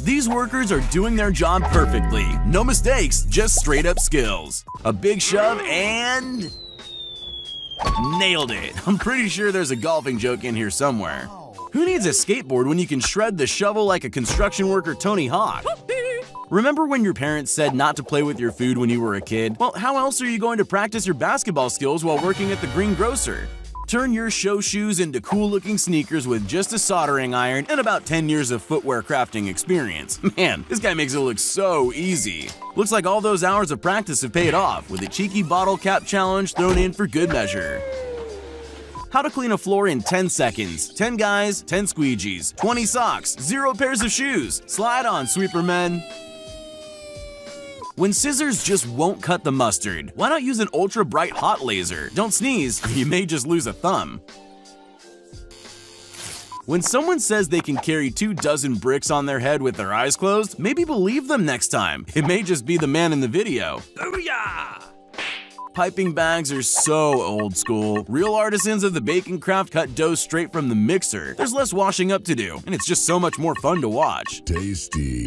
These workers are doing their job perfectly. No mistakes, just straight up skills. A big shove and… nailed it. I'm pretty sure there's a golfing joke in here somewhere. Who needs a skateboard when you can shred the shovel like a construction worker Tony Hawk? Remember when your parents said not to play with your food when you were a kid? Well, how else are you going to practice your basketball skills while working at the greengrocer? Turn your show shoes into cool-looking sneakers with just a soldering iron and about 10 years of footwear crafting experience. Man, this guy makes it look so easy. Looks like all those hours of practice have paid off, with a cheeky bottle cap challenge thrown in for good measure. How to clean a floor in 10 seconds. 10 guys, 10 squeegees, 20 socks, 0 pairs of shoes. Slide on, sweeper men. When scissors just won't cut the mustard, why not use an ultra-bright hot laser? Don't sneeze, you may just lose a thumb. When someone says they can carry 24 bricks on their head with their eyes closed, maybe believe them next time. It may just be the man in the video. Booyah! Piping bags are so old school. Real artisans of the bacon craft cut dough straight from the mixer. There's less washing up to do, and it's just so much more fun to watch. Tasty.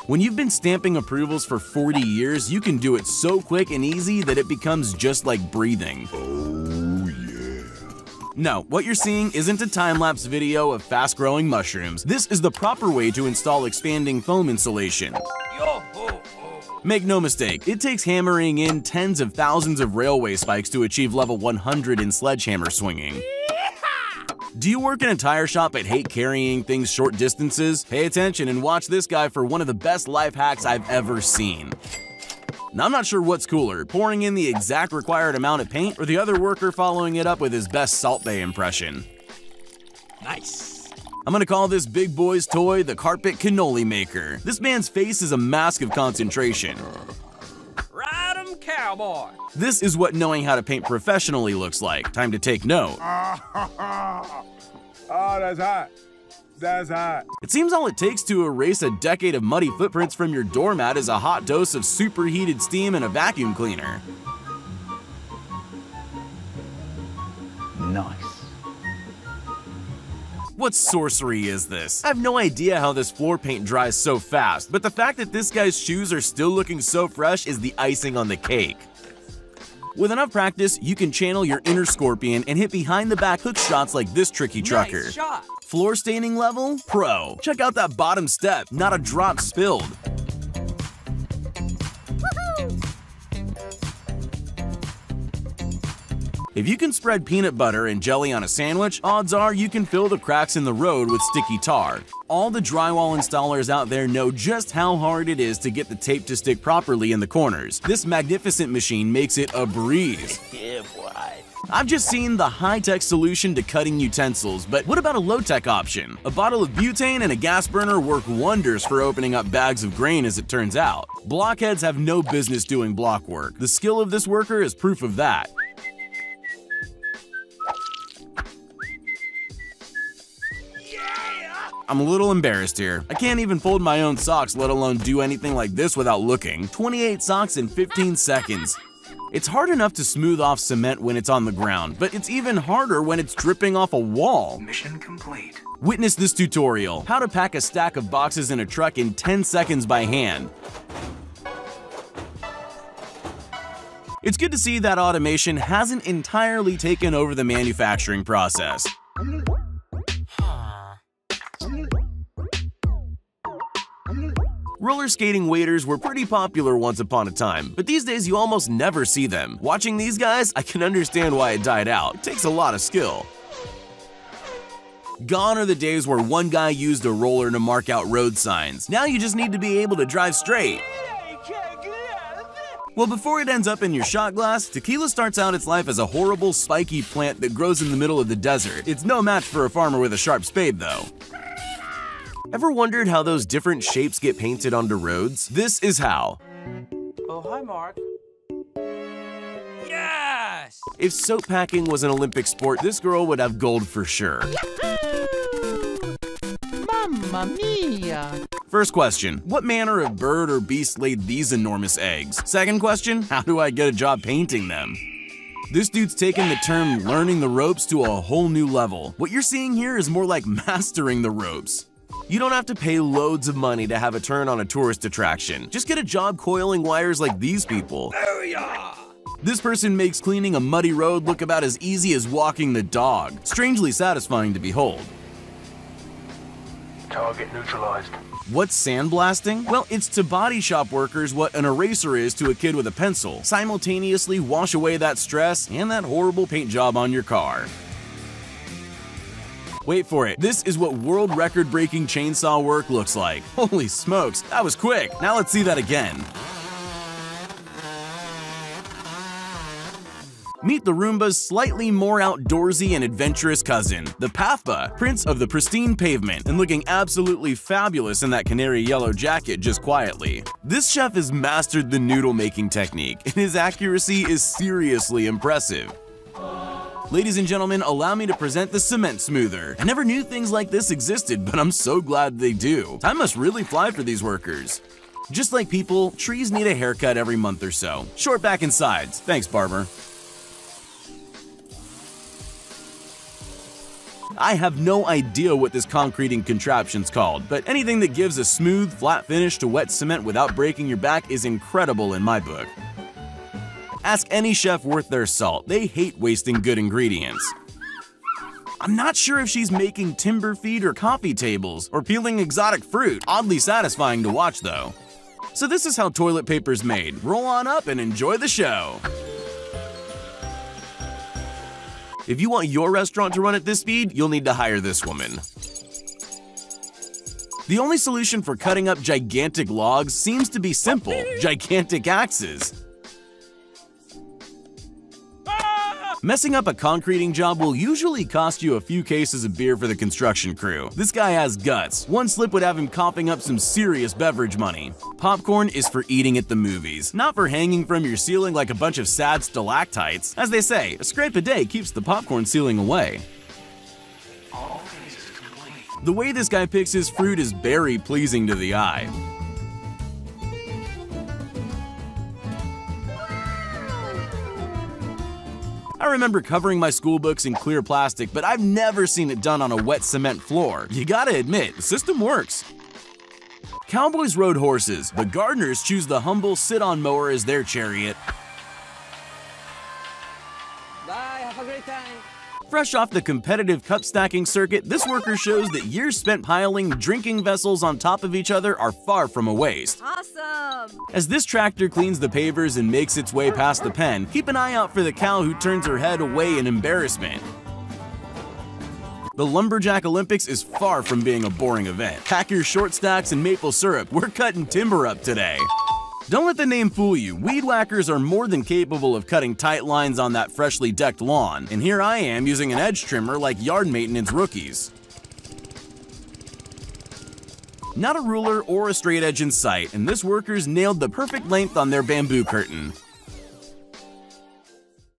When you've been stamping approvals for 40 years, you can do it so quick and easy that it becomes just like breathing. Oh yeah. No, what you're seeing isn't a time-lapse video of fast-growing mushrooms. This is the proper way to install expanding foam insulation. Make no mistake, it takes hammering in tens of thousands of railway spikes to achieve level 100 in sledgehammer swinging. Do you work in a tire shop but hate carrying things short distances? Pay attention and watch this guy for one of the best life hacks I've ever seen. Now, I'm not sure what's cooler, pouring in the exact required amount of paint or the other worker following it up with his best Salt Bae impression. Nice. I'm gonna call this big boy's toy the carpet cannoli maker. This man's face is a mask of concentration. Ride 'em, cowboy. This is what knowing how to paint professionally looks like. Time to take note. Oh, that's hot. That's hot. It seems all it takes to erase a decade of muddy footprints from your doormat is a hot dose of superheated steam and a vacuum cleaner. Nice. What sorcery is this? I have no idea how this floor paint dries so fast, but the fact that this guy's shoes are still looking so fresh is the icing on the cake. With enough practice, you can channel your inner scorpion and hit behind the back hook shots like this tricky trucker. Nice shot. Floor staining level? Pro. Check out that bottom step, not a drop spilled. If you can spread peanut butter and jelly on a sandwich, odds are you can fill the cracks in the road with sticky tar. All the drywall installers out there know just how hard it is to get the tape to stick properly in the corners. This magnificent machine makes it a breeze. Yeah, boy. I've just seen the high-tech solution to cutting utensils, but what about a low-tech option? A bottle of butane and a gas burner work wonders for opening up bags of grain, as it turns out. Blockheads have no business doing block work. The skill of this worker is proof of that. I'm a little embarrassed here. I can't even fold my own socks, let alone do anything like this without looking. 28 socks in 15 seconds. It's hard enough to smooth off cement when it's on the ground, but it's even harder when it's dripping off a wall. Mission complete. Witness this tutorial, how to pack a stack of boxes in a truck in 10 seconds by hand. It's good to see that automation hasn't entirely taken over the manufacturing process. Roller skating waiters were pretty popular once upon a time, but these days you almost never see them. Watching these guys, I can understand why it died out. It takes a lot of skill. Gone are the days where one guy used a roller to mark out road signs. Now you just need to be able to drive straight. Well, before it ends up in your shot glass, tequila starts out its life as a horrible, spiky plant that grows in the middle of the desert. It's no match for a farmer with a sharp spade, though. Ever wondered how those different shapes get painted onto roads? This is how. Oh, hi, Mark. Yes! If soap packing was an Olympic sport, this girl would have gold for sure. Mamma mia! First question, what manner of bird or beast laid these enormous eggs? Second question, how do I get a job painting them? This dude's taken the term learning the ropes to a whole new level. What you're seeing here is more like mastering the ropes. You don't have to pay loads of money to have a turn on a tourist attraction. Just get a job coiling wires like these people. This person makes cleaning a muddy road look about as easy as walking the dog. Strangely satisfying to behold. Target neutralized. What's sandblasting? Well, it's to body shop workers what an eraser is to a kid with a pencil. Simultaneously wash away that stress and that horrible paint job on your car. Wait for it, this is what world record-breaking chainsaw work looks like. Holy smokes, that was quick. Now let's see that again. Meet the Roomba's slightly more outdoorsy and adventurous cousin, the Pathba, prince of the pristine pavement, and looking absolutely fabulous in that canary yellow jacket just quietly. This chef has mastered the noodle making technique, and his accuracy is seriously impressive. Ladies and gentlemen, allow me to present the cement smoother. I never knew things like this existed, but I'm so glad they do. Time must really fly for these workers. Just like people, trees need a haircut every month or so. Short back and sides. Thanks, barber. I have no idea what this concreting contraption's called, but anything that gives a smooth, flat finish to wet cement without breaking your back is incredible in my book. Ask any chef worth their salt, they hate wasting good ingredients. I'm not sure if she's making timber feet or coffee tables, or peeling exotic fruit. Oddly satisfying to watch though. So this is how toilet paper's made. Roll on up and enjoy the show. If you want your restaurant to run at this speed, you'll need to hire this woman. The only solution for cutting up gigantic logs seems to be simple: gigantic axes. Messing up a concreting job will usually cost you a few cases of beer for the construction crew. This guy has guts. One slip would have him coughing up some serious beverage money. Popcorn is for eating at the movies, not for hanging from your ceiling like a bunch of sad stalactites. As they say, a scrape a day keeps the popcorn ceiling away. The way this guy picks his fruit is very pleasing to the eye. I remember covering my school books in clear plastic, but I've never seen it done on a wet cement floor. You gotta admit, the system works. Cowboys rode horses, but gardeners choose the humble sit-on mower as their chariot. Bye, have a great time. Fresh off the competitive cup stacking circuit, this worker shows that years spent piling drinking vessels on top of each other are far from a waste. Awesome! As this tractor cleans the pavers and makes its way past the pen, keep an eye out for the cow who turns her head away in embarrassment. The Lumberjack Olympics is far from being a boring event. Pack your short stacks and maple syrup, we're cutting timber up today. Don't let the name fool you, weed whackers are more than capable of cutting tight lines on that freshly decked lawn, and here I am using an edge trimmer like yard maintenance rookies. Not a ruler or a straight edge in sight, and this worker's nailed the perfect length on their bamboo curtain.